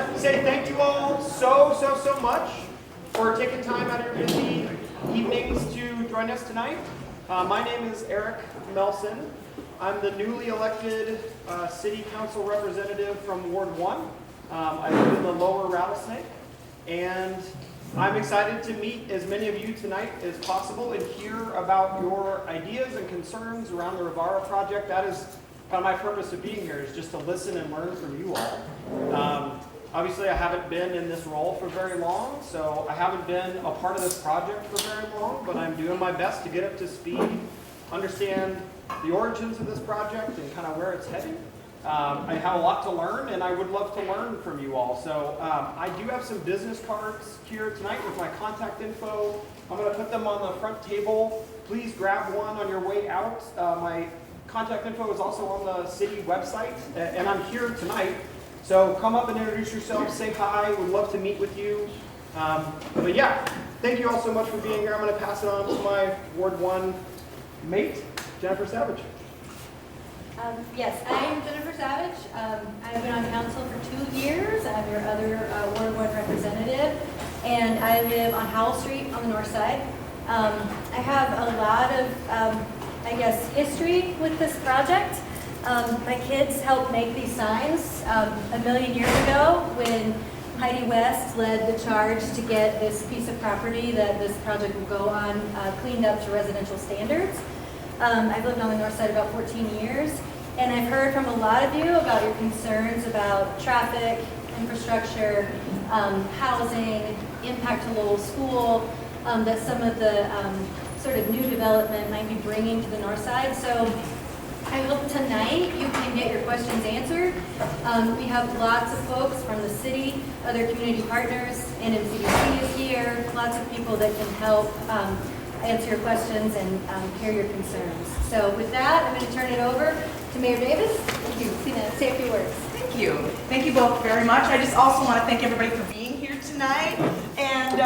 to say thank you all so much for taking time out of your busy evenings to join us tonight. My name is Eric Melson. I'm the newly elected City Council representative from Ward 1. I live in the Lower Rattlesnake, and I'm excited to meet as many of you tonight as possible and hear about your ideas and concerns around the Rivara project. That is kind of my purpose of being here, is just to listen and learn from you all. Obviously, I haven't been in this role for very long, so I haven't been a part of this project for very long, but I'm doing my best to get up to speed, understand the origins of this project and kind of where it's heading. I have a lot to learn, and I would love to learn from you all. So I do have some business cards here tonight with my contact info. I'm going to put them on the front table. Please grab one on your way out. My contact info is also on the city website, and I'm here tonight. So come up and introduce yourself, say hi. Would love to meet with you. But yeah, thank you all so much for being here. I'm going to pass it on to my Ward 1 mate, Jennifer Savage. Yes, I am Jennifer Savage. I've been on council for 2 years. I'm your other Ward 1 representative, and I live on Howell Street on the north side. I have a lot of, I guess, history with this project. My kids helped make these signs a million years ago when Heidi West led the charge to get this piece of property that this project will go on cleaned up to residential standards. I've lived on the north side about 14 years, and I've heard from a lot of you about your concerns about traffic, infrastructure, housing, impact to Lowell School, that some of the sort of new development might be bringing to the north side. So I hope tonight you can get your questions answered. We have lots of folks from the city, other community partners, and NCDC is here, lots of people that can help answer your questions and hear your concerns. So with that, I'm going to turn it over to Mayor Davis. Thank you. Say a few words. Thank you. Thank you both very much. I just also want to thank everybody for being here tonight. And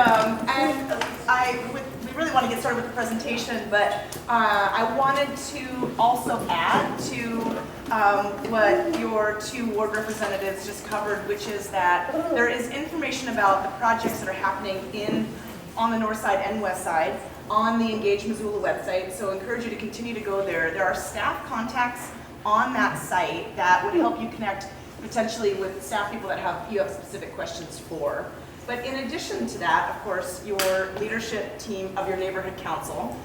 we really want to get started with the presentation, but I wanted to also add to what your 2 ward representatives just covered, which is that there is information about the projects that are happening on the north side and west side on the Engage Missoula website, so I encourage you to continue to go there. There are staff contacts on that site that would help you connect potentially with staff people that you have specific questions for. But in addition to that, of course, your leadership team of your neighborhood council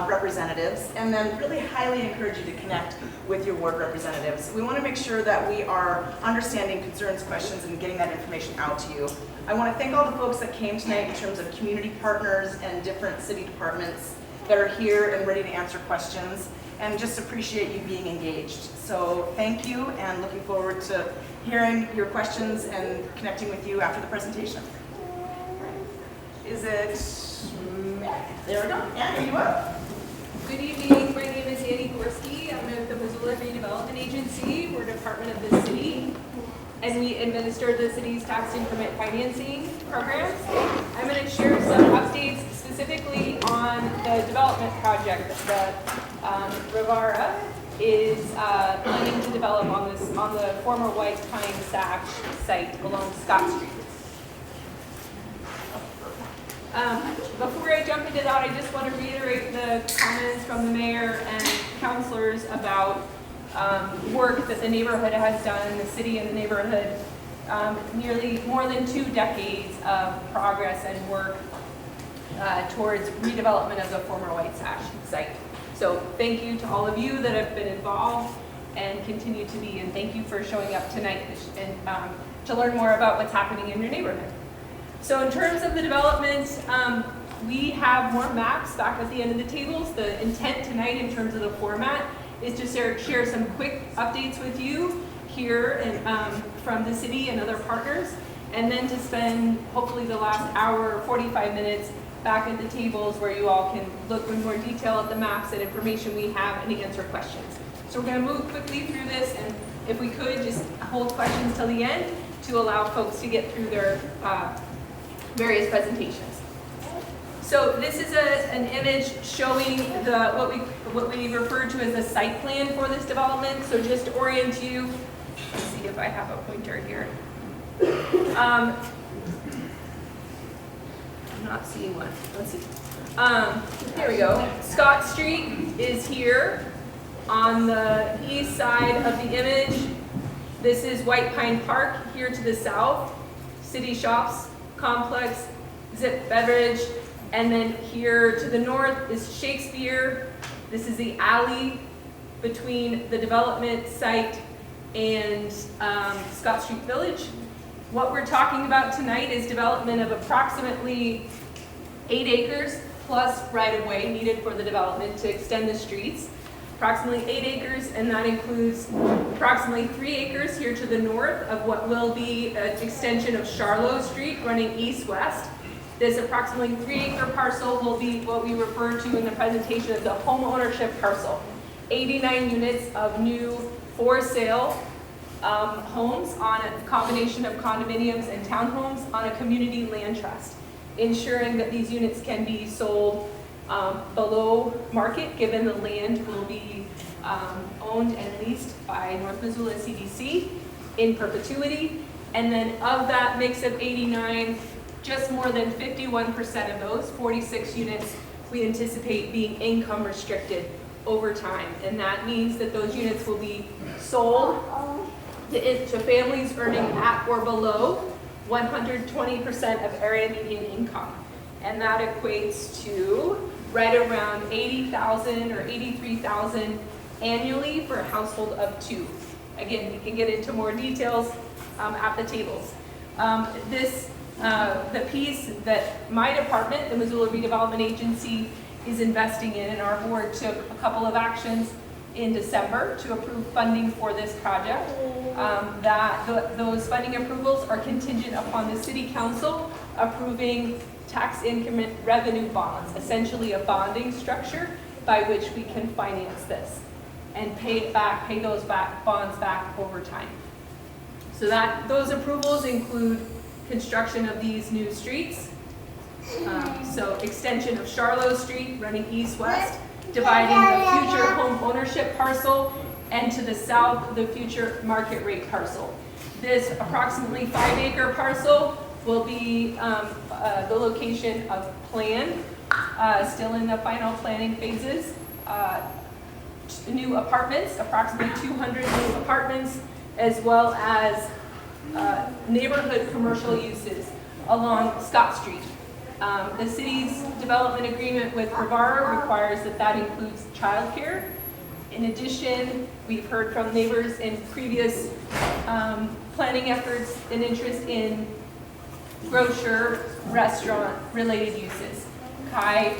representatives, and then really highly encourage you to connect with your ward representatives. We want to make sure that we are understanding concerns, questions, and getting that information out to you. I want to thank all the folks that came tonight in terms of community partners and different city departments that are here and ready to answer questions, and just appreciate you being engaged. So thank you, and looking forward to hearing your questions and connecting with you after the presentation. Is it, there we go, Annie, you up? Good evening, my name is Annie Gorski. I'm with the Missoula Redevelopment Agency. We're a department of the city, and we administer the city's tax increment financing programs. I'm going to share some updates specifically on the development project that Rivara is planning to develop on the former White Pine Sash site along Scott Street. Before I jump into that, I just want to reiterate the comments from the mayor and councilors about work that the neighborhood has done, the city and the neighborhood, nearly more than 2 decades of progress and work towards redevelopment of the former White Sash site. So thank you to all of you that have been involved and continue to be, and thank you for showing up tonight and to learn more about what's happening in your neighborhood. So in terms of the development, we have more maps back at the end of the tables. The intent tonight in terms of the format is to share some quick updates with you here and from the city and other partners, and then to spend hopefully the last hour or 45 minutes back at the tables where you all can look in more detail at the maps and information we have and answer questions. So we're going to move quickly through this, and if we could just hold questions till the end to allow folks to get through their various presentations. So this is an image showing what we refer to as the site plan for this development. So just to orient you, let's see if I have a pointer here. I'm not seeing one. Let's see. Here we go. Scott Street is here on the east side of the image. This is White Pine Park here to the south. City Shops Complex, Zip Beverage, and then here to the north is Shakespeare. This is the alley between the development site and Scott Street Village. What we're talking about tonight is development of approximately 8 acres plus right-of-way needed for the development to extend the streets. Approximately 8 acres, and that includes approximately 3 acres here to the north of what will be an extension of Charlotte Street running east-west. This approximately 3-acre parcel will be what we refer to in the presentation as the home ownership parcel. 89 units of new for sale homes on a combination of condominiums and townhomes on a community land trust, ensuring that these units can be sold below market, given the land will be owned and leased by North Missoula CDC in perpetuity. And then of that mix of 89, just more than 51% of those, 46 units, we anticipate being income restricted over time. And that means that those units will be sold to families earning at or below 120% of area median income. And that equates to right around $80,000 or $83,000 annually for a household of 2. Again, we can get into more details at the tables. The piece that my department, the Missoula Redevelopment Agency, is investing in, and our board took a couple of actions in December to approve funding for this project. Those funding approvals are contingent upon the City Council approving tax increment revenue bonds, essentially a bonding structure by which we can finance this and pay those bonds back over time. So those approvals include construction of these new streets, so extension of Charlotte Street running east-west, dividing the future home ownership parcel, and to the south, the future market rate parcel. This approximately 5-acre parcel will be the location of plan, still in the final planning phases. New apartments, approximately 200 new apartments, as well as neighborhood commercial uses along Scott Street. The city's development agreement with Rivara requires that includes childcare. In addition, we've heard from neighbors in previous planning efforts an interest in grocer, restaurant related uses. Kai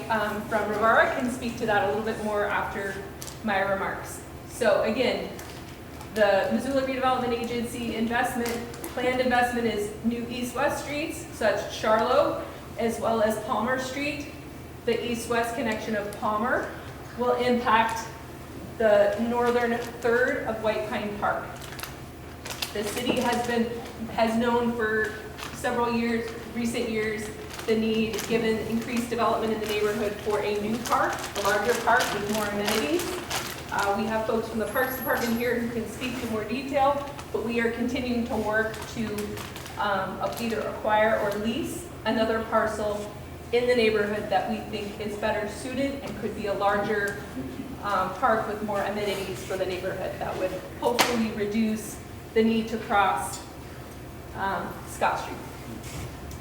from Rivara can speak to that a little bit more after my remarks. So again, the Missoula Redevelopment Agency planned investment is new east-west streets, such Charlotte, as well as Palmer Street. The east-west connection of Palmer will impact the northern third of White Pine Park. The city has known for several years, recent years, the need, given increased development in the neighborhood, for a new park, a larger park with more amenities. We have folks from the Parks Department here who can speak to more detail, but we are continuing to work to either acquire or lease another parcel in the neighborhood that we think is better suited and could be a larger park with more amenities for the neighborhood that would hopefully reduce the need to cross Scott Street.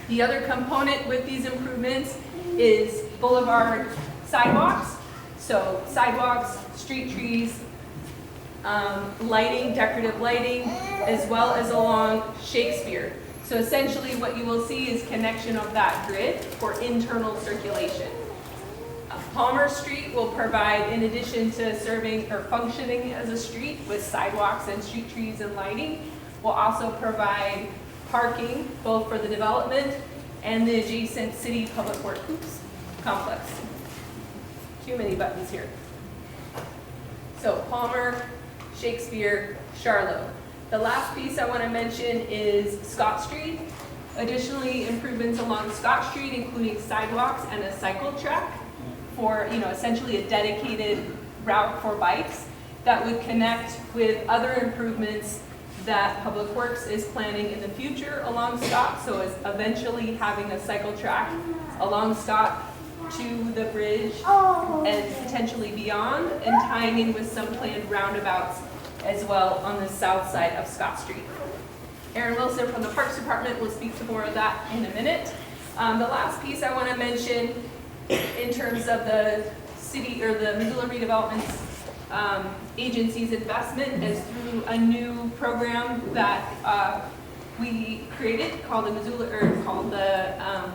The other component with these improvements is boulevard sidewalks. So sidewalks, street trees, lighting, decorative lighting, as well as along Shakespeare. So essentially what you will see is connection of that grid for internal circulation. Palmer Street will provide, in addition to serving or functioning as a street with sidewalks and street trees and lighting, will also provide parking both for the development and the adjacent city public works complex. Too many buttons here. So Palmer, Shakespeare, Charlotte. The last piece I want to mention is Scott Street. Additionally, improvements along Scott Street, including sidewalks and a cycle track for, essentially a dedicated route for bikes that would connect with other improvements that Public Works is planning in the future along Scott, so is eventually having a cycle track along Scott to the bridge and potentially beyond, and tying in with some planned roundabouts as well on the south side of Scott Street. Aaron Wilson from the Parks Department will speak to more of that in a minute. The last piece I want to mention in terms of the city or the Missoula Redevelopment Agency's investment is through a new program that we created called the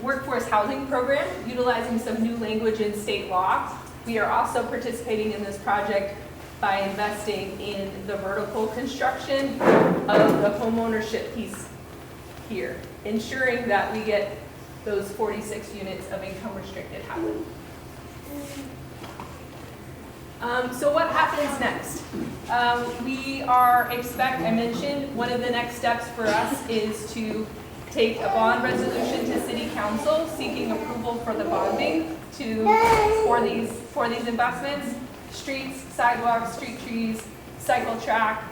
Workforce Housing Program, utilizing some new language in state law. We are also participating in this project by investing in the vertical construction of the homeownership piece here, ensuring that we get those 46 units of income restricted housing. So what happens next? I mentioned one of the next steps for us is to take a bond resolution to City Council seeking approval for the bonding for these investments, streets, sidewalks, street trees, cycle track,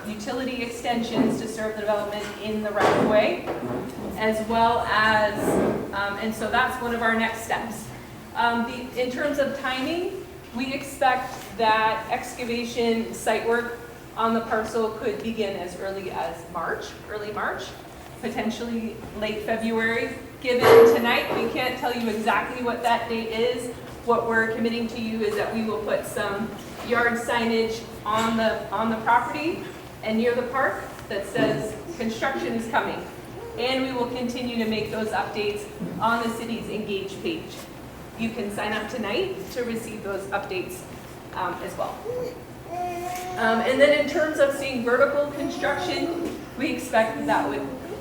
utility extensions to serve the development in the right of way, as well as, and so that's one of our next steps. In terms of timing, we expect that excavation site work on the parcel could begin as early as early March, potentially late February. Given tonight, we can't tell you exactly what that date is. What we're committing to you is that we will put some yard signage on the property and near the park that says construction is coming. And we will continue to make those updates on the city's Engage page. You can sign up tonight to receive those updates as well. And then in terms of seeing vertical construction, we expect that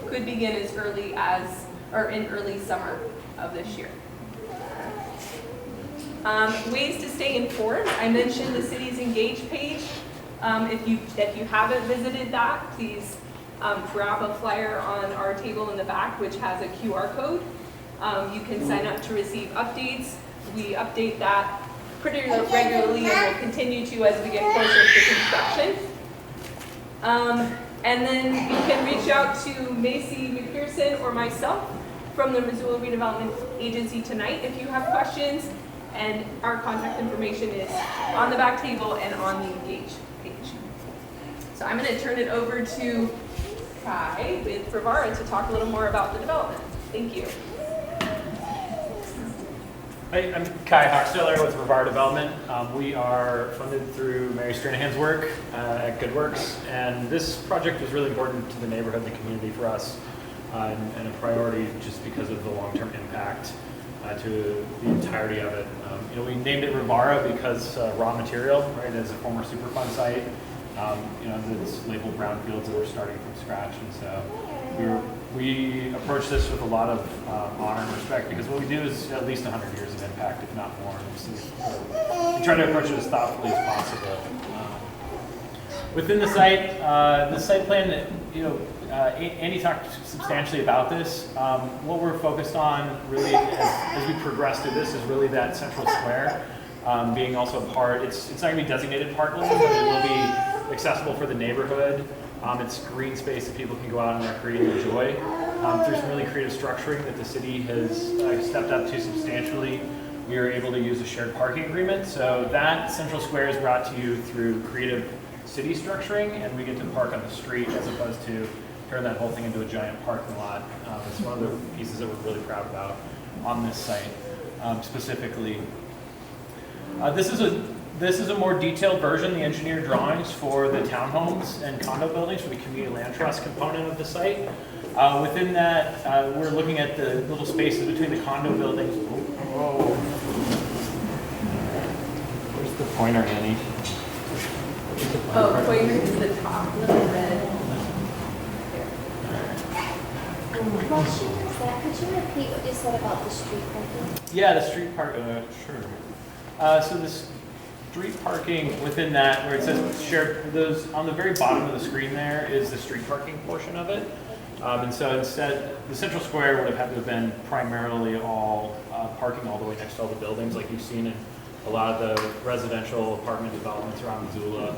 could begin as early as, or in early summer of this year. Ways to stay informed. I mentioned the city's Engage page. If you haven't visited that, please grab a flyer on our table in the back, which has a QR code. You can sign up to receive updates. We update that pretty regularly and will continue to as we get closer to construction. And then you can reach out to Macy McPherson or myself from the Missoula Redevelopment Agency tonight if you have questions. And our contact information is on the back table and on the Engage page. So I'm going to turn it over to Kai with Rivara to talk a little more about the development. Thank you. Hi, I'm Kai Hochsteller with Rivara Development. We are funded through Mary Stranahan's work at GoodWorks, and this project was really important to the neighborhood and the community for us, and a priority just because of the long-term impact to the entirety of it. We named it Rivara because raw material, right, as a former Superfund site, it's labeled brownfields and we're starting from scratch, and so we approach this with a lot of honor and respect because what we do is at least 100 years of impact, if not more. We try to approach it as thoughtfully as possible. Within the site plan, Andy talked substantially about this. What we're focused on really as we progress through this is really that central square being also a part. It's not going to be designated parkland, but it will be accessible for the neighborhood. It's green space that people can go out and recreate and enjoy. There's some really creative structuring that the city has stepped up to substantially. We are able to use a shared parking agreement. So that central square is brought to you through creative city structuring, and we get to park on the street as opposed to turn that whole thing into a giant parking lot. It's one of the pieces that we're really proud about on this site specifically. This is a more detailed version, the engineered drawings for the townhomes and condo buildings for the community land trust component of the site. Within that, we're looking at the little spaces between the condo buildings. Whoa. Where's the pointer, Annie? Oh, pointer is the top, little red. While she does that, could you repeat what you said about the street parking? Yeah, the street park, sure. So this street parking within that, where it says shared, those on the very bottom of the screen there is the street parking portion of it. And so instead, the central square would have had to have been primarily all parking all the way next to all the buildings like you've seen in a lot of the residential apartment developments around Missoula.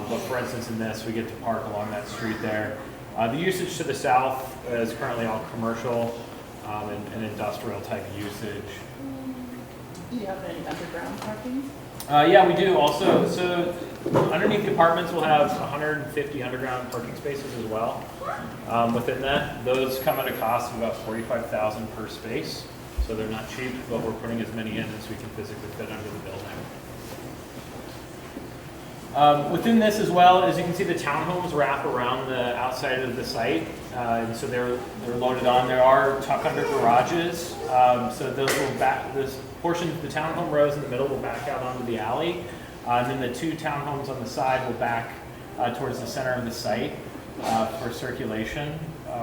But for instance, in this, we get to park along that street there. The usage to the south is currently all commercial and industrial type usage. Do you have any underground parking? Yeah, we do also. So underneath the apartments, we'll have 150 underground parking spaces as well. Within that, those come at a cost of about $45,000 per space. So they're not cheap, but we're putting as many in as we can physically fit under the building. Within this as well, as you can see, the townhomes wrap around the outside of the site, and so they're loaded on. There are tuck-under garages, so those will back. This portion of the townhome rows in the middle will back out onto the alley, and then the two townhomes on the side will back towards the center of the site for circulation.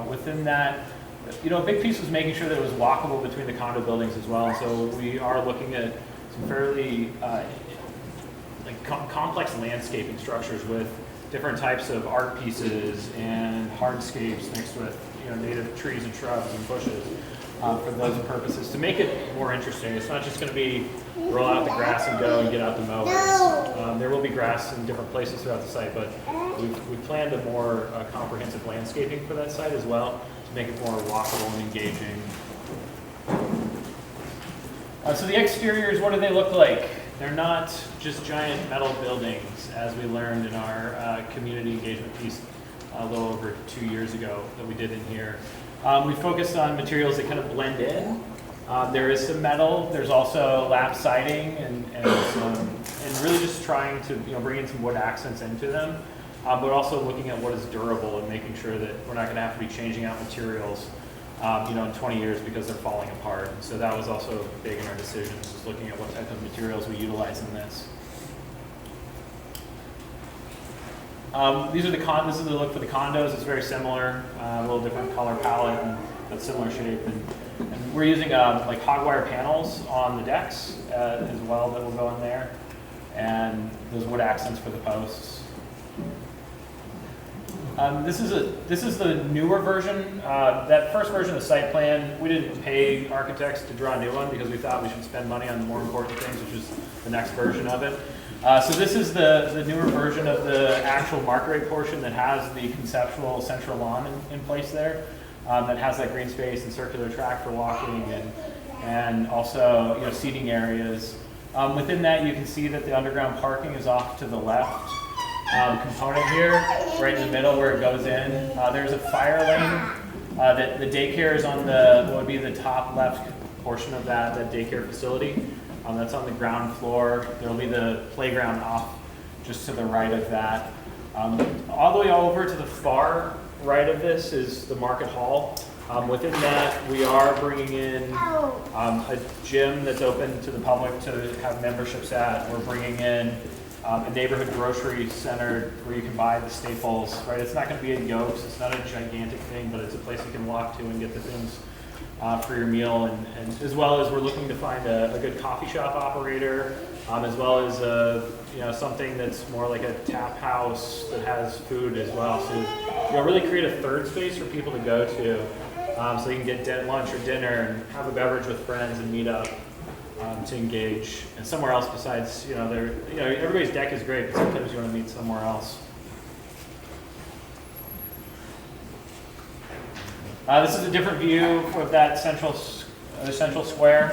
Within that, a big piece was making sure that it was walkable between the condo buildings as well. So we are looking at some fairly complex landscaping structures with different types of art pieces and hardscapes mixed with native trees and shrubs and bushes for those purposes to make it more interesting. It's not just going to be roll out the grass and go and get out the mowers. There will be grass in different places throughout the site, but we planned a more comprehensive landscaping for that site as well to make it more walkable and engaging. So the exteriors, what do they look like? They're not just giant metal buildings, as we learned in our community engagement piece a little over 2 years ago that we did in here. We focused on materials that kind of blend in. There is some metal. There's also lap siding and really just trying to bring in some wood accents into them, but also looking at what is durable and making sure that we're not going to have to be changing out materials in 20 years because they're falling apart. So that was also big in our decisions, is looking at what type of materials we utilize in this. This is the look for the condos. It's very similar, a little different color palette, but similar shape. And we're using like hog wire panels on the decks as well that will go in there, and those wood accents for the posts. This is the newer version. That first version of the site plan, we didn't pay architects to draw a new one because we thought we should spend money on the more important things, which is the next version of it. So this is the newer version of the actual market rate portion that has the conceptual central lawn in place there, that has that green space and circular track for walking and also seating areas. Within that, you can see that the underground parking is off to the left. Component here, right in the middle where it goes in. There's a fire lane. That the daycare is on what would be the top left portion of that daycare facility. That's on the ground floor. There will be the playground off just to the right of that. All the way over to the far right of this is the market hall. Within that, we are bringing in a gym that's open to the public to have memberships at. We're bringing in a neighborhood grocery center where you can buy the staples, right? It's not going to be in yokes. It's not a gigantic thing, but it's a place you can walk to and get the things for your meal. And as well as we're looking to find a good coffee shop operator, as well as something that's more like a tap house that has food as well. So really create a third space for people to go to, so you can get lunch or dinner and have a beverage with friends and meet up. To engage and somewhere else besides, everybody's deck is great, but sometimes you want to meet somewhere else. This is a different view of that central square.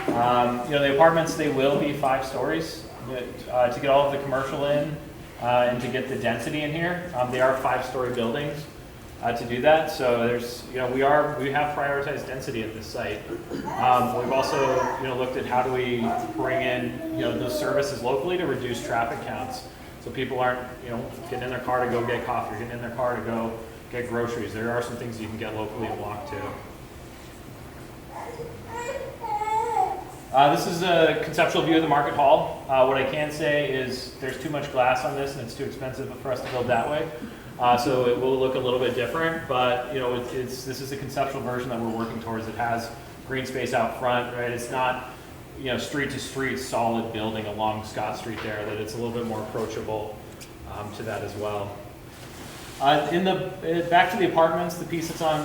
The apartments, they will be 5 stories to get all of the commercial in and to get the density in here. They are 5-story buildings. To do that, so there's, we have prioritized density at this site. We've also, looked at how do we bring in, those services locally to reduce traffic counts, so people aren't, getting in their car to go get coffee, or getting in their car to go get groceries. There are some things you can get locally and walk to. This is a conceptual view of the market hall. What I can say is there's too much glass on this, and it's too expensive for us to build that way. So it will look a little bit different, but this is a conceptual version that we're working towards. It has green space out front, right? It's not street to street solid building along Scott Street there. That it's a little bit more approachable to that as well. Back to the apartments, the piece that's on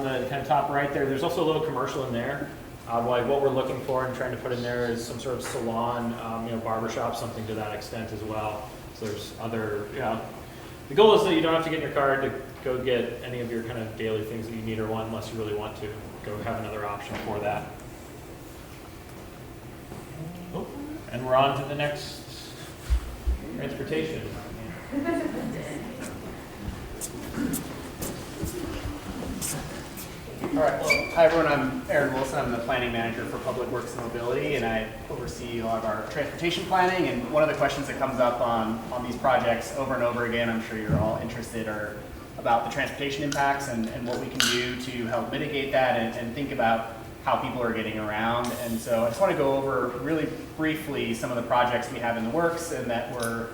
the kind of top right there. There's also a little commercial in there. Like what we're looking for and trying to put in there is some sort of salon, barber shop, something to that extent as well. So there's other, the goal is that you don't have to get in your car to go get any of your kind of daily things that you need or want unless you really want to. Go have another option for that. Oh, and we're on to the next transportation. All right, well, hi everyone, I'm Aaron Wilson. I'm the planning manager for Public Works and Mobility, and I oversee a lot of our transportation planning. And one of the questions that comes up on these projects over and over again, I'm sure you're all interested, are about the transportation impacts and what we can do to help mitigate that and think about how people are getting around. And so I just want to go over really briefly some of the projects we have in the works and that we're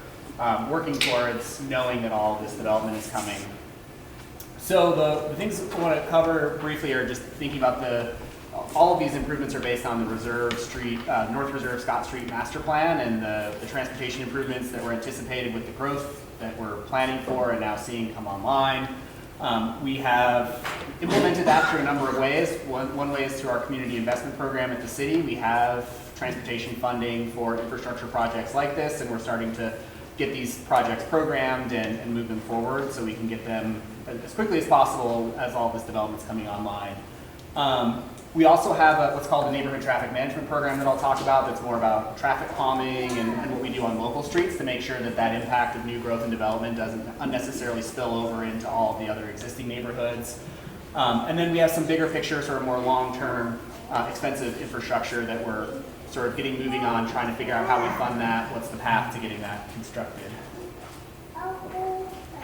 working towards, knowing that all of this development is coming. So the things I want to cover briefly are just thinking about all of these improvements are based on the Reserve Street, North Reserve Scott Street Master Plan and the transportation improvements that were anticipated with the growth that we're planning for and now seeing come online. We have implemented that through a number of ways. One way is through our community investment program at the city. We have transportation funding for infrastructure projects like this, and we're starting to get these projects programmed and move them forward so we can get them as quickly as possible as all this development's coming online. We also have what's called the Neighborhood Traffic Management Program that I'll talk about that's more about traffic calming and what we do on local streets to make sure that impact of new growth and development doesn't unnecessarily spill over into all of the other existing neighborhoods. And then we have some bigger picture, sort of more long-term, expensive infrastructure that we're sort of getting moving on, trying to figure out how we fund that, what's the path to getting that constructed.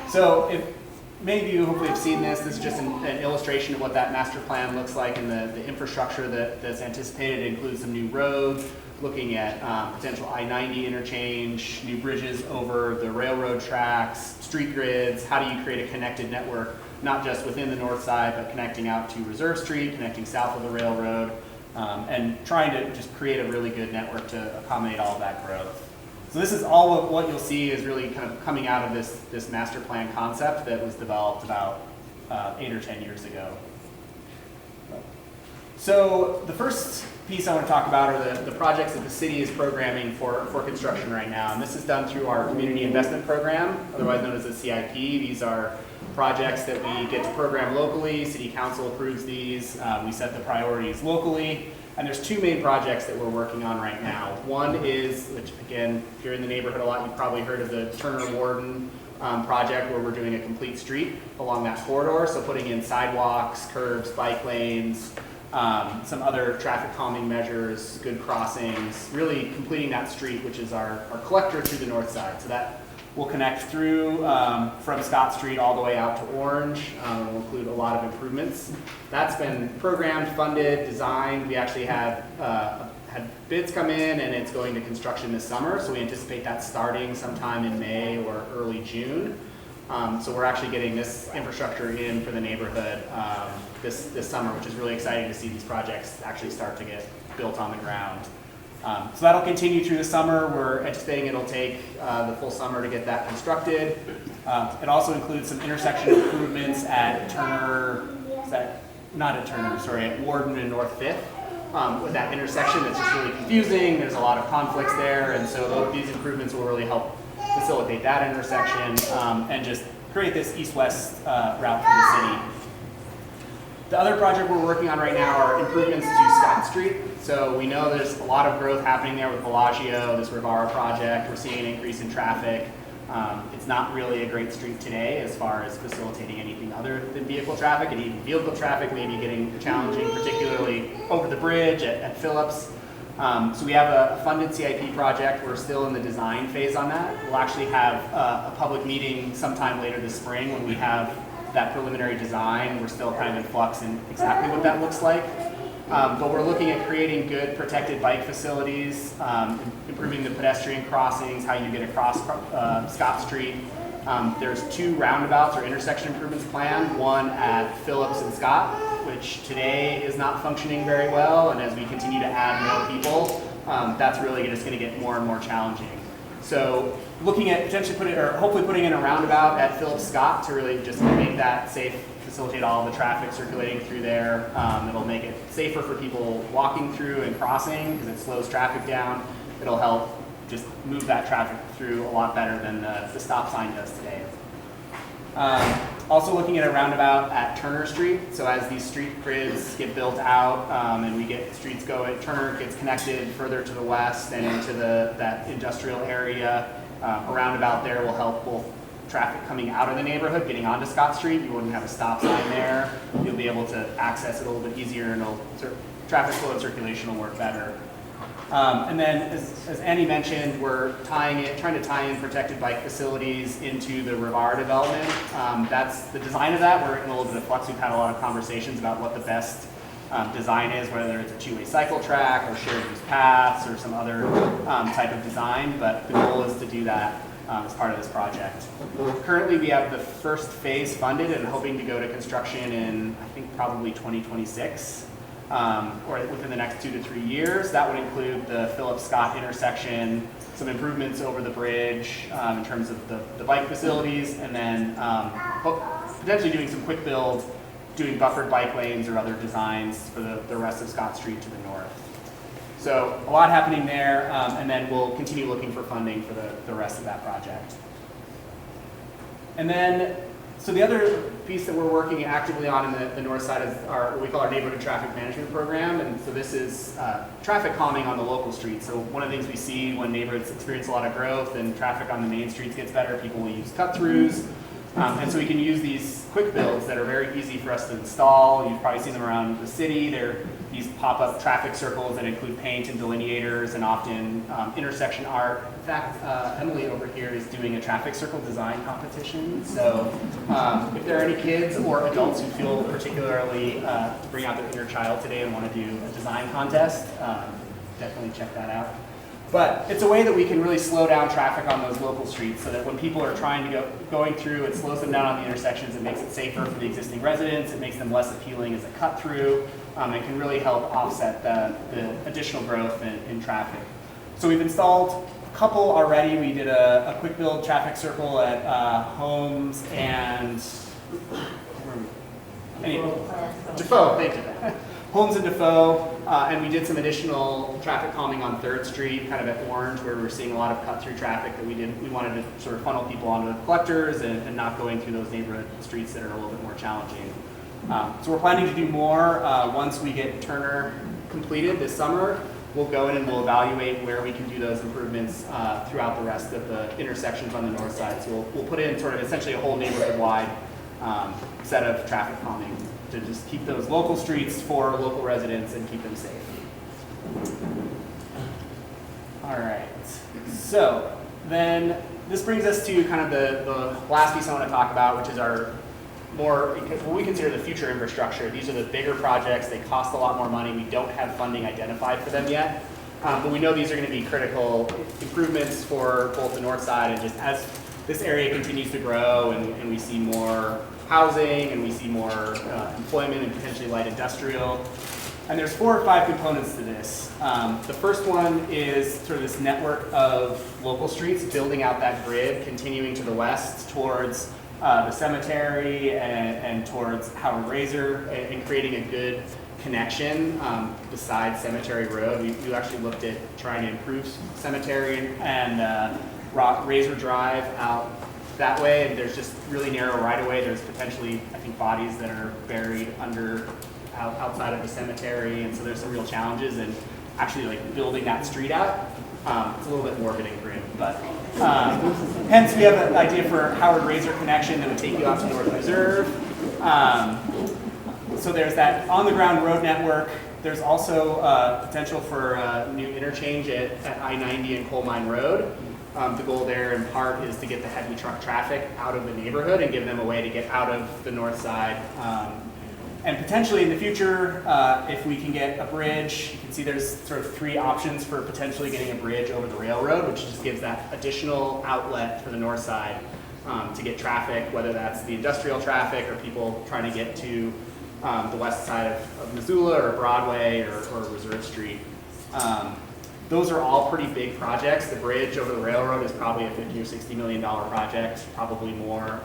So if many of you hopefully have seen this is just an illustration of what that master plan looks like and the infrastructure that's anticipated. It includes some new roads, looking at potential I-90 interchange, new bridges over the railroad tracks, street grids. How do you create a connected network, not just within the north side, but connecting out to Reserve Street, connecting south of the railroad, and trying to just create a really good network to accommodate all of that growth. So this is all of what you'll see is really kind of coming out of this master plan concept that was developed about 8 or 10 years ago. So the first piece I want to talk about are the projects that the city is programming for construction right now. And this is done through our community investment program, otherwise known as the CIP. These are projects that we get to program locally. City council approves these. We set the priorities locally. And there's two main projects that we're working on right now. One is, which again, if you're in the neighborhood a lot, you've probably heard of the Turner-Warden project where we're doing a complete street along that corridor. So putting in sidewalks, curbs, bike lanes, some other traffic calming measures, good crossings, really completing that street, which is our collector through the north side. So that will connect through from Scott Street all the way out to Orange. Will include a lot of improvements. That's been programmed, funded, designed. We actually had bids come in and it's going to construction this summer. So we anticipate that starting sometime in May or early June. So we're actually getting this infrastructure in for the neighborhood this summer, which is really exciting to see these projects actually start to get built on the ground. So that'll continue through the summer. We're anticipating it'll take the full summer to get that constructed. It also includes some intersection improvements at at Warden and North 5th. With that intersection that's just really confusing. There's a lot of conflicts there, and so these improvements will really help facilitate that intersection and just create this east-west route for the city. The other project we're working on right now are improvements to Scott Street. So we know there's a lot of growth happening there with Bellagio, this Rivara project. We're seeing an increase in traffic. It's not really a great street today as far as facilitating anything other than vehicle traffic, and even vehicle traffic may be getting challenging, particularly over the bridge at Phillips. So we have a funded CIP project. We're still in the design phase on that. We'll actually have a public meeting sometime later this spring when we have that preliminary design. We're still kind of in flux in exactly what that looks like. But we're looking at creating good protected bike facilities, improving the pedestrian crossings, how you get across Scott Street. There's 2 roundabouts or intersection improvements planned, one at Phillips and Scott, which today is not functioning very well, and as we continue to add more people, that's really just going to get more and more challenging. So looking at potentially hopefully putting in a roundabout at Phillips Scott to really just make that safe facilitate all the traffic circulating through there. It'll make it safer for people walking through and crossing because it slows traffic down. It'll help just move that traffic through a lot better than the stop sign does today. Also looking at a roundabout at Turner Street. So as these street grids get built out and we get streets going, Turner gets connected further to the west and into that industrial area. A roundabout there will help both traffic coming out of the neighborhood, getting onto Scott Street. You wouldn't have a stop sign there. You'll be able to access it a little bit easier, and traffic flow and circulation will work better. And then, as Annie mentioned, we're trying to tie in protected bike facilities into the Rivara development. That's the design of that. We're in a little bit of flux. We've had a lot of conversations about what the best design is, whether it's a two-way cycle track or shared use paths or some other type of design. But the goal is to do that as part of this project. Currently, we have the first phase funded and hoping to go to construction in, I think, probably 2026. Or within the next 2 to 3 years. That would include the Phillips Scott intersection, some improvements over the bridge in terms of the bike facilities, and then potentially doing some quick build, doing buffered bike lanes or other designs for the rest of Scott Street to the north. So a lot happening there, and then we'll continue looking for funding for the rest of that project. And then so the other piece that we're working actively on in the north side is what we call our neighborhood traffic management program. And so this is traffic calming on the local streets. So one of the things we see when neighborhoods experience a lot of growth and traffic on the main streets gets better, people will use cut-throughs. And so we can use these quick builds that are very easy for us to install. You've probably seen them around the city. They're these pop-up traffic circles that include paint and delineators and often intersection art. In fact, Emily over here is doing a traffic circle design competition. So if there are any kids or adults who feel particularly bring out their inner child today and want to do a design contest, definitely check that out. But it's a way that we can really slow down traffic on those local streets so that when people are trying to going through, it slows them down on the intersections. It makes it safer for the existing residents. It makes them less appealing as a cut through. It can really help offset the additional growth in traffic. So we've installed a couple already. We did a quick build traffic circle at Holmes and Defoe, thank you. Holmes and Defoe, and we did some additional traffic calming on 3rd Street, kind of at Orange, where we were seeing a lot of cut-through traffic that we wanted to sort of funnel people onto the collectors and not going through those neighborhood streets that are a little bit more challenging. So we're planning to do more once we get Turner completed this summer. We'll go in and we'll evaluate where we can do those improvements throughout the rest of the intersections on the north side. So we'll put in sort of essentially a whole neighborhood-wide set of traffic calming to just keep those local streets for local residents and keep them safe. All right, so then this brings us to kind of the last piece I want to talk about, which is our what we consider the future infrastructure. These are the bigger projects. They cost a lot more money. We don't have funding identified for them yet, but we know these are going to be critical improvements for both the north side and just as this area continues to grow and we see more housing and we see more employment and potentially light industrial. And there's 4 or 5 components to this. The first one is sort of this network of local streets, building out that grid, continuing to the west towards the cemetery and towards Howard Razor and creating a good connection besides Cemetery Road. We actually looked at trying to improve Cemetery and Razor Drive out that way, and there's just really narrow right-of-way. There's potentially, I think, bodies that are buried outside of the cemetery, and so there's some real challenges in actually like building that street out. It's a little bit morbid and grim, but hence we have an idea for Howard Razor connection that would take you out to North Reserve. So there's that on-the-ground road network. There's also potential for a new interchange at I-90 and Coal Mine Road. The goal there in part is to get the heavy truck traffic out of the neighborhood and give them a way to get out of the north side. And potentially in the future, if we can get a bridge, you can see there's sort of 3 options for potentially getting a bridge over the railroad, which just gives that additional outlet for the north side to get traffic, whether that's the industrial traffic or people trying to get to the west side of Missoula or Broadway or Reserve Street. Those are all pretty big projects. The bridge over the railroad is probably a $50 or $60 million project, probably more.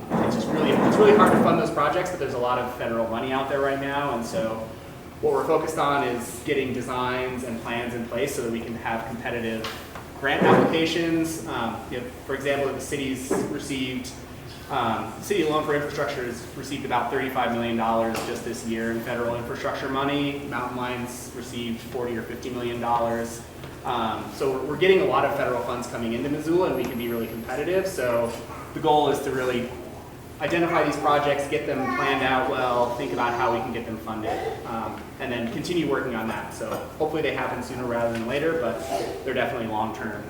It's really hard to fund those projects, but there's a lot of federal money out there right now, and so what we're focused on is getting designs and plans in place so that we can have competitive grant applications. For example, the city's received, City Loan for Infrastructure has received about $35 million just this year in federal infrastructure money. Mountain Line's received $40 or $50 million. So we're getting a lot of federal funds coming into Missoula, and we can be really competitive. So the goal is to really identify these projects, get them planned out well, think about how we can get them funded, and then continue working on that. So hopefully they happen sooner rather than later, but they're definitely long-term.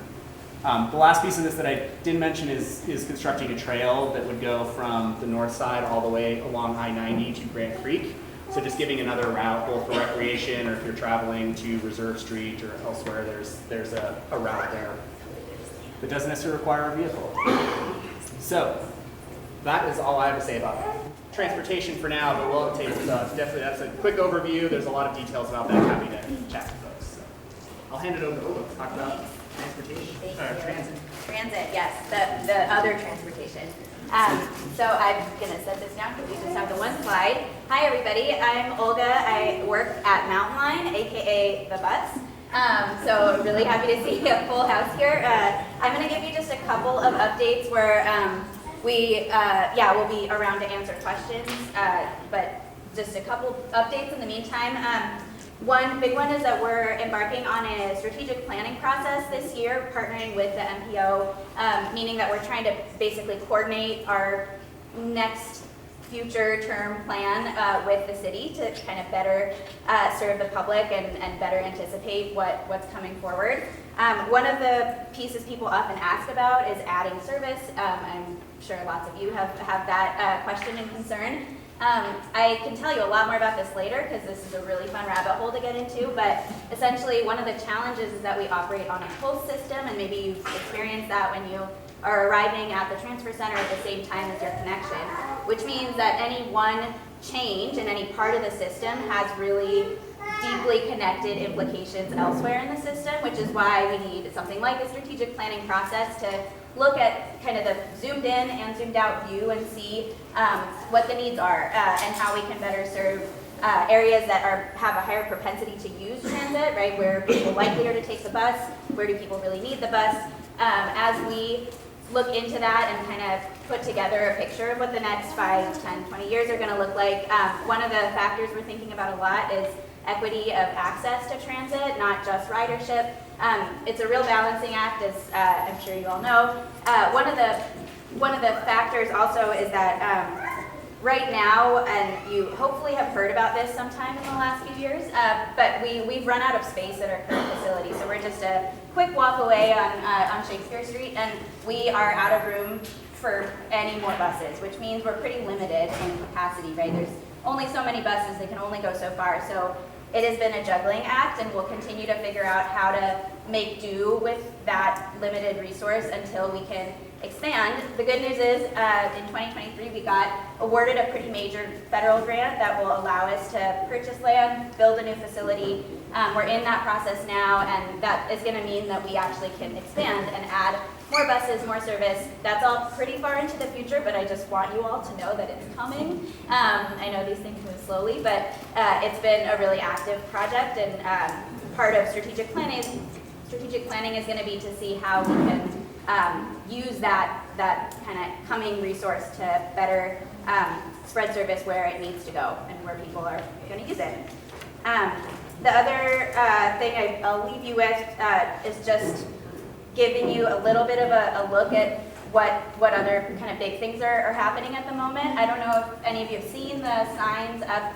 The last piece of this that I didn't mention is constructing a trail that would go from the north side all the way along I-90 to Grant Creek. So just giving another route, both for recreation or if you're traveling to Reserve Street or elsewhere, there's a route there that doesn't necessarily require a vehicle. So that is all I have to say about transportation for now, but we'll have a table stuff. Definitely, that's a quick overview. There's a lot of details about that. Happy to chat with folks. So I'll hand it over to Ola to talk about transportation. Transit. Transit, yes, the other transportation. So I'm gonna set this down because we just have the one slide. Hi everybody, I'm Olga. I work at Mountain Line, aka the bus. So really happy to see a full house here. I'm gonna give you just a couple of updates where we'll be around to answer questions, but just a couple updates in the meantime. One big one is that we're embarking on a strategic planning process this year, partnering with the MPO, meaning that we're trying to basically coordinate our next future term plan with the city to kind of better serve the public and better anticipate what's coming forward. One of the pieces people often ask about is adding service. I'm sure lots of you have that question and concern. I can tell you a lot more about this later because this is a really fun rabbit hole to get into, but essentially one of the challenges is that we operate on a pulse system, and maybe you've experienced that when you are arriving at the transfer center at the same time as your connection, which means that any one change in any part of the system has really deeply connected implications elsewhere in the system, which is why we need something like a strategic planning process to look at kind of the zoomed in and zoomed out view and see what the needs are and how we can better serve areas that have a higher propensity to use transit, right? Where are people likelier to take the bus? Where do people really need the bus? As we look into that and kind of put together a picture of what the next 5, 10, 20 years are gonna look like, one of the factors we're thinking about a lot is equity of access to transit, not just ridership. It's a real balancing act, as I'm sure you all know. One of the factors also is that right now, and you hopefully have heard about this sometime in the last few years, but we've run out of space at our current facility. So we're just a quick walk away on Shakespeare Street, and we are out of room for any more buses, which means we're pretty limited in capacity, right? There's only so many buses, they can only go so far. So it has been a juggling act, and we'll continue to figure out how to make do with that limited resource until we can expand. The good news is in 2023 we got awarded a pretty major federal grant that will allow us to purchase land, build a new facility. We're in that process now, and that is going to mean that we actually can expand and add more buses, more service. That's all pretty far into the future, but I just want you all to know that it's coming. I know these things move slowly, but it's been a really active project, and part of strategic planning is going to be to see how we can use that kind of coming resource to better spread service where it needs to go and where people are going to use it. The other thing I'll leave you with is just giving you a little bit of a look at what other kind of big things are happening at the moment. I don't know if any of you have seen the signs up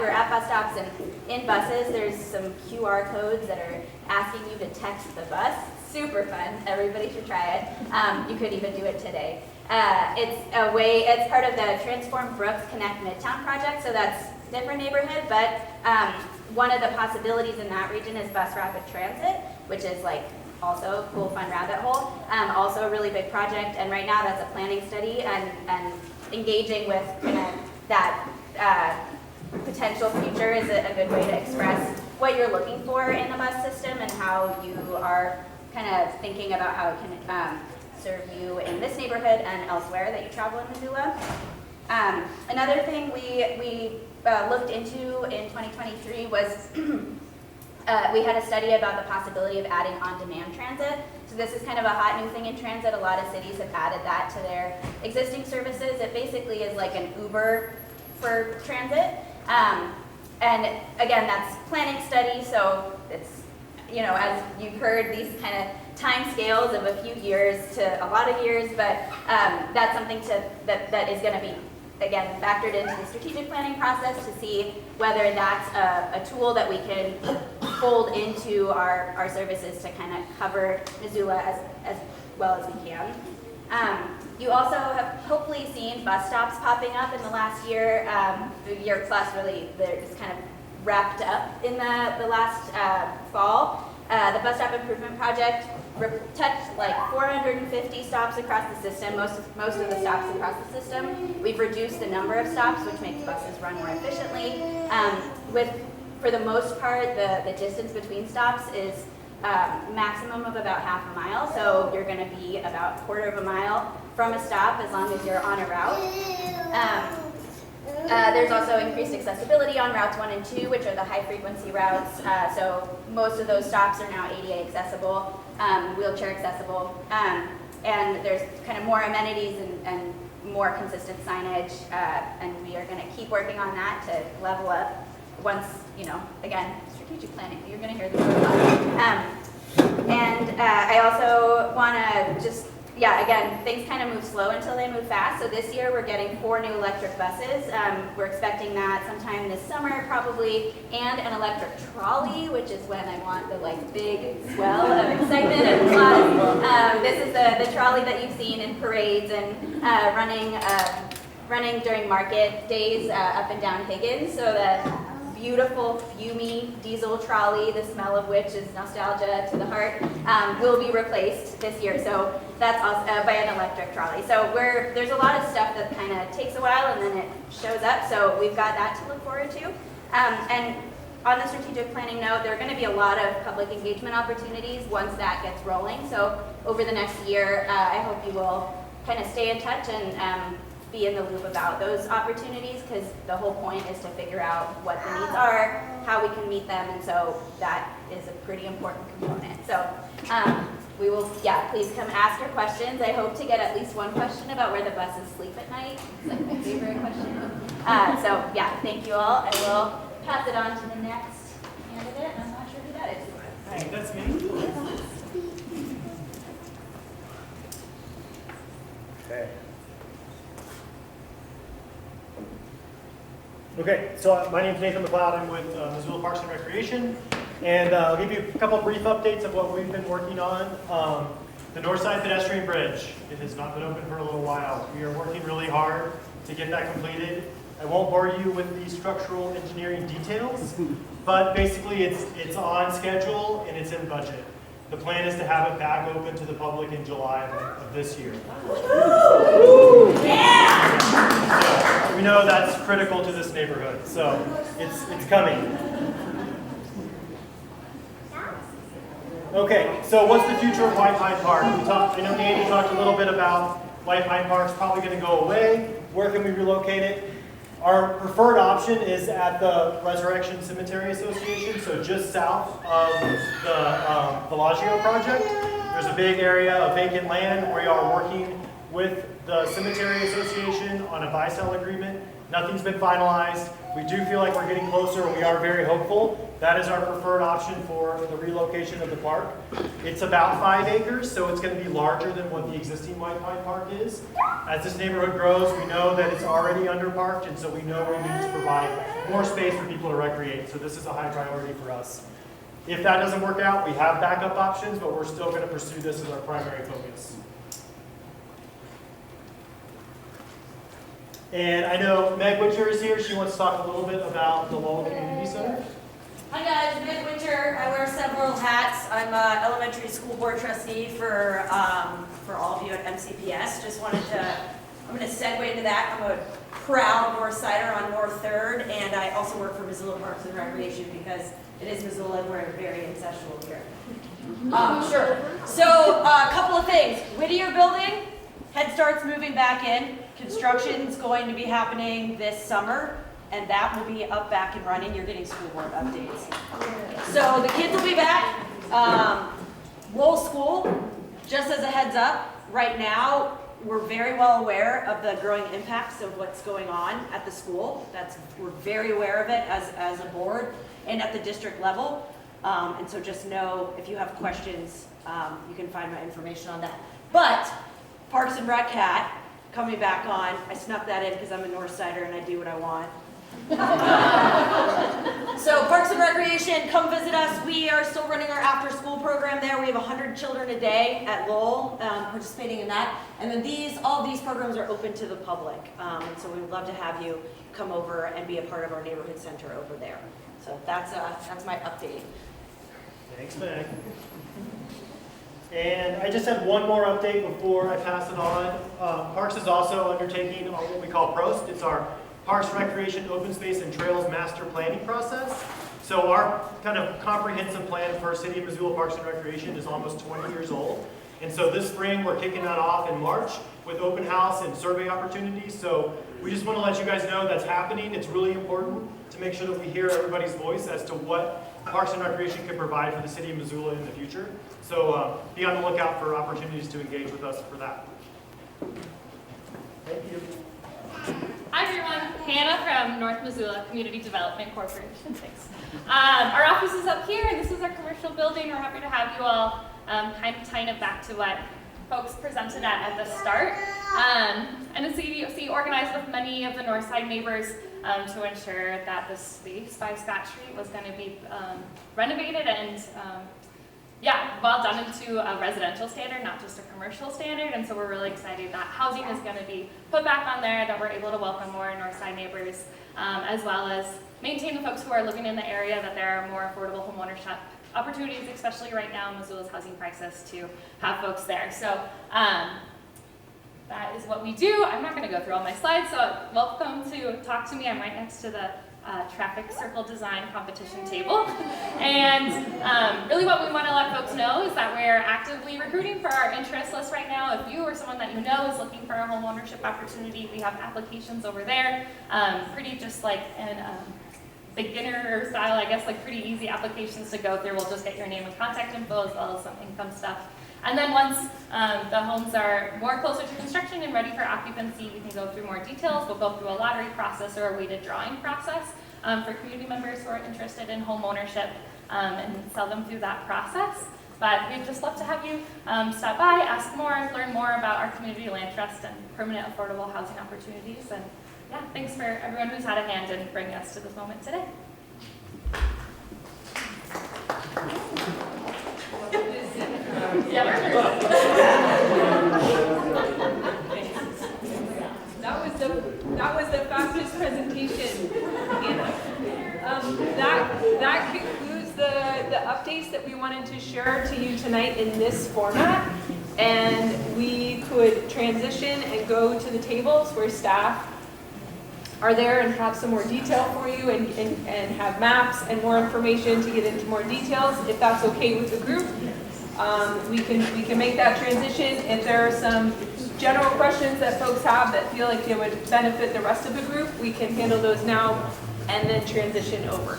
we're at bus stops and in buses. There's some QR codes that are asking you to text the bus. Super fun. Everybody should try it. You could even do it today. It's part of the Transform Brooks Connect Midtown project, so that's a different neighborhood, but one of the possibilities in that region is bus rapid transit, which is like also a cool, fun rabbit hole. Also a really big project, and right now that's a planning study and engaging with kind of that potential future is a good way to express what you're looking for in the bus system and how you are kind of thinking about how it can serve you in this neighborhood and elsewhere that you travel in Missoula. Another thing we looked into in 2023 was we had a study about the possibility of adding on-demand transit. So this is kind of a hot new thing in transit. A lot of cities have added that to their existing services. It basically is like an Uber for transit. And again, that's planning study, so it's, you know, as you've heard, these kind of time scales of a few years to a lot of years, but that's something that is going to be, again, factored into the strategic planning process to see whether that's a tool that we can fold into our services to kind of cover Missoula as well as we can. You also have hopefully seen bus stops popping up in the last year, year plus really, they're just kind of wrapped up in the last fall. The bus stop improvement project touched like 450 stops across the system, most of the stops across the system. We've reduced the number of stops, which makes buses run more efficiently. For the most part, the distance between stops is maximum of about half a mile, so you're going to be about a quarter of a mile from a stop as long as you're on a route. There's also increased accessibility on routes 1 and 2, which are the high frequency routes. So most of those stops are now ADA accessible, wheelchair accessible, and there's kind of more amenities and more consistent signage, and we are going to keep working on that to level up once, you know, again, strategic planning, you're going to hear this a lot. And I also want to just, yeah, again, things kind of move slow until they move fast. So this year we're getting 4 new electric buses. We're expecting that sometime this summer probably, and an electric trolley, which is when I want the like big swell of excitement and applause. This is the trolley that you've seen in parades and running during market days up and down Higgins. So the beautiful, fumy diesel trolley, the smell of which is nostalgia to the heart, will be replaced this year. So that's also by an electric trolley. So there's a lot of stuff that kind of takes a while and then it shows up. So we've got that to look forward to. And on the strategic planning note, there are going to be a lot of public engagement opportunities once that gets rolling. So over the next year, I hope you will kind of stay in touch and be in the loop about those opportunities, because the whole point is to figure out what the needs are, how we can meet them, and so that is a pretty important component. So we will, yeah, please come ask your questions. I hope to get at least one question about where the buses sleep at night. It's like my favorite question. So yeah, thank you all. I will pass it on to the next candidate. I'm not sure who that is. I think that's me. Okay, so my name is Nathan McLeod. I'm with Missoula Parks and Recreation, and I'll give you a couple brief updates of what we've been working on. The Northside pedestrian bridge, it has not been open for a little while. We are working really hard to get that completed. I won't bore you with the structural engineering details, but basically it's on schedule and it's in budget. The plan is to have it back open to the public in July of this year. Yeah! We know that's critical to this neighborhood, so it's coming. Okay, so what's the future of White Pine Park? I know Danny talked a little bit about White Pine Park's probably going to go away. Where can we relocate it? Our preferred option is at the Resurrection Cemetery Association, so just south of the Bellagio project. There's a big area of vacant land. We are working with the Cemetery Association on a buy-sell agreement. Nothing's been finalized. We do feel like we're getting closer, and we are very hopeful. That is our preferred option for the relocation of the park. It's about 5 acres, so it's going to be larger than what the existing White Pine Park is. As this neighborhood grows, we know that it's already underparked, and so we know we need to provide more space for people to recreate. So this is a high priority for us. If that doesn't work out, we have backup options, but we're still going to pursue this as our primary focus. And I know Meg Witcher is here. She wants to talk a little bit about the Lowell Community Center. Hi guys, Meg Witcher. I wear several hats. I'm an elementary school board trustee for all of you at MCPS. Just wanted to, I'm going to segue into that. I'm a proud Northsider on North 3rd, and I also work for Missoula Parks and Recreation because it is Missoula and we're very incestual here. Sure. So a couple of things. Whittier Building, Head Start's moving back in. Construction's going to be happening this summer, and that will be up, back, and running. You're getting school board updates. So the kids will be back. Lowell School, just as a heads up, right now, we're very well aware of the growing impacts of what's going on at the school. We're very aware of it as a board and at the district level. And so just know if you have questions, you can find my information on that. But Parks and Rec hat coming back on. I snuck that in because I'm a Northsider and I do what I want. So Parks and Recreation, come visit us. We are still running our after school program there. We have 100 children a day at Lowell participating in that. And then all of these programs are open to the public. And so we would love to have you come over and be a part of our neighborhood center over there. So that's my update. Thanks, Meg. And I just had one more update before I pass it on. Parks is also undertaking what we call PROST. It's our Parks, Recreation, Open Space, and Trails Master Planning process. So our kind of comprehensive plan for City of Missoula Parks and Recreation is almost 20 years old. And so this spring, we're kicking that off in March with open house and survey opportunities. So we just want to let you guys know that's happening. It's really important to make sure that we hear everybody's voice as to what Parks and Recreation can provide for the City of Missoula in the future. So be on the lookout for opportunities to engage with us for that. Thank you. Hi everyone, Hannah from North Missoula Community Development Corporation. Thanks. Our office is up here, and this is our commercial building. We're happy to have you all kind of tying it back to what folks presented at the start. And the CDOC organized with many of the Northside neighbors to ensure that the space by Scott Street was going to be renovated and well done into a residential standard, not just a commercial standard. And so we're really excited that housing is going to be put back on there, that we're able to welcome more Northside neighbors, as well as maintain the folks who are living in the area, that there are more affordable homeownership opportunities, especially right now in Missoula's housing crisis, to have folks there. So that is what we do. I'm not going to go through all my slides, so welcome to talk to me. I'm right next to the traffic circle design competition table. And really what we want to let folks know is that we're actively recruiting for our interest list right now. If you or someone that you know is looking for a home ownership opportunity, we have applications over there. Pretty just like an beginner style, I guess, like pretty easy applications to go through. We'll just get your name and contact info as well as some income stuff. And then once the homes are more closer to construction and ready for occupancy, we can go through more details. We'll go through a lottery process or a weighted drawing process for community members who are interested in home ownership and sell them through that process. But we'd just love to have you stop by, ask more, learn more about our community land trust and permanent affordable housing opportunities. And yeah, thanks for everyone who's had a hand in bringing us to this moment today. That was the fastest presentation, Anna. That concludes the updates that we wanted to share to you tonight in this format. And we could transition and go to the tables where staff are there and have some more detail for you and have maps and more information to get into more details. If that's okay with the group, we can make that transition. If there are some general questions that folks have that feel like they would benefit the rest of the group, we can handle those now and then transition over.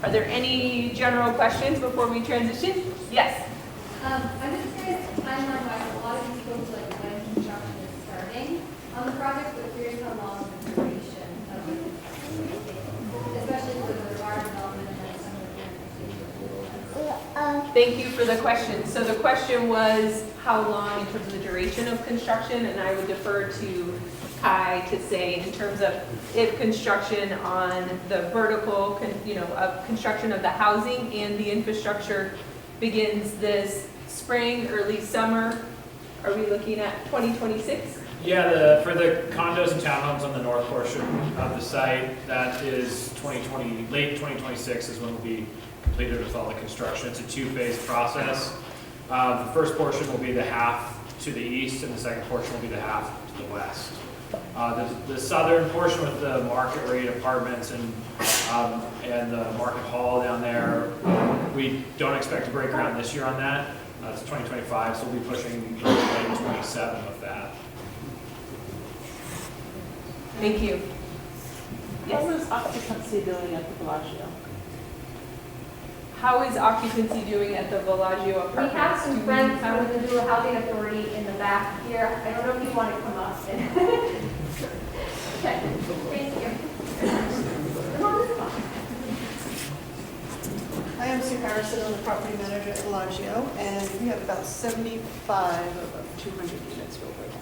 Are there any general questions before we transition? Yes. I'm just curious, timeline wise, a lot of these folks like when construction is starting on the project, but curious how long the duration of it is taking, especially with the water development and then some of the Thank you for the question. So the question was how long in terms of the duration of construction, and I would defer to Kai to say in terms of if construction on the vertical, of construction of the housing and the infrastructure begins this spring, early summer, are we looking at 2026? Yeah, for the condos and townhomes on the north portion of the site, that is late 2026 is when we'll be completed with all the construction. It's a two-phase process. The first portion will be the half to the east, and the second portion will be the half to the west. The southern portion with the market rate apartments and the market hall down there, we don't expect to break ground this year on that. It's 2025, so we'll be pushing 2027 with that. Thank you. How is occupancy doing at the Bellagio? How is occupancy doing at the Bellagio We apartments? have some Do we friends have- from the Missoula Housing Authority in the back here. I don't know if you want to come up. Okay, thank you. Come on, this is fine. I am Sue Harrison, I'm the property manager at Bellagio, and we have about 75 of about 200 units filled right now.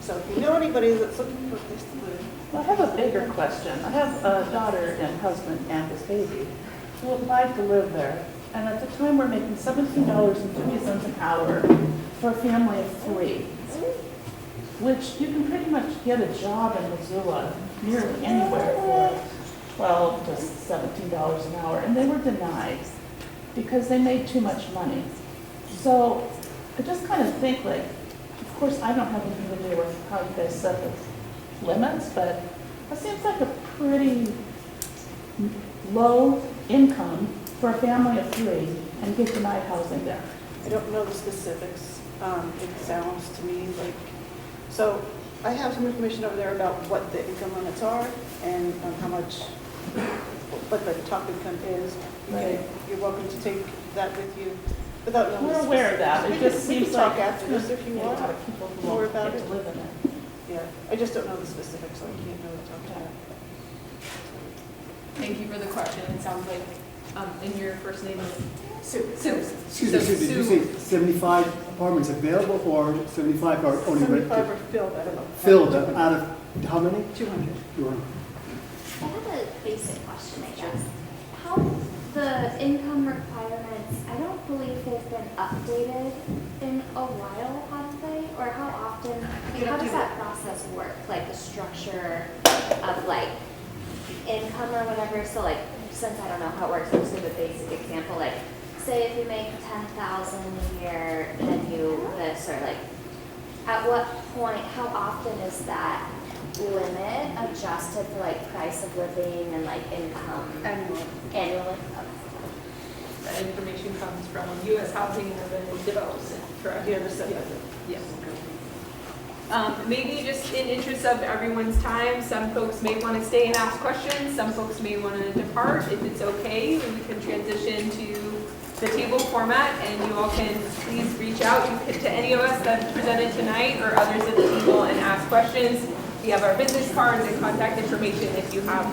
So if you know anybody that's looking for a place to live, Well, I have a bigger question. I have a daughter and husband and this baby who applied to live there. And at the time, we're making $17.50 an hour for a family of 3, which you can pretty much get a job in Missoula nearly anywhere for, well, just $17 an hour. And they were denied because they made too much money. So I just kind of think, like, of course, I don't have anything to do with how you guys set the limits, but it seems like a pretty low income for a family of 3 and get denied housing there. I don't know the specifics. It sounds to me like, so I have some information over there about what the income limits are and how much, what the top income is. Right. You're welcome to take that with you without knowing. We're the aware of that. specifics. It just We can seems talk like after this if you a want. lot of people who More won't about get it. to live in it. Yeah, I just don't know the specifics, so I can't really talk to that. Thank you for the question. It sounds like, and your first name is Sue. Sue. Excuse me, did you say 75 apartments available or 75 are only 75 rented? are filled, I don't know. Filled out of how many? 200. 200. I have a basic question, I guess. How the income requirements, I don't believe they've been updated in a while, have they? Or how often, how does that process work? Like the structure of like income or whatever? So like, since I don't know how it works, I'll just give a basic example. Like, say if you make $10,000 a year, then you this, or like, at what point, how often is that limit adjusted for like price of living and like income? Annually. Annually? That information comes from U.S. Housing and Urban Development, correct? Yeah, the set. Yes. Maybe just in interest of everyone's time, some folks may want to stay and ask questions, some folks may want to depart. If it's okay, we can transition to the table format, and you all can please reach out to any of us that presented tonight or others at the table and ask questions. We have our business cards and contact information if you have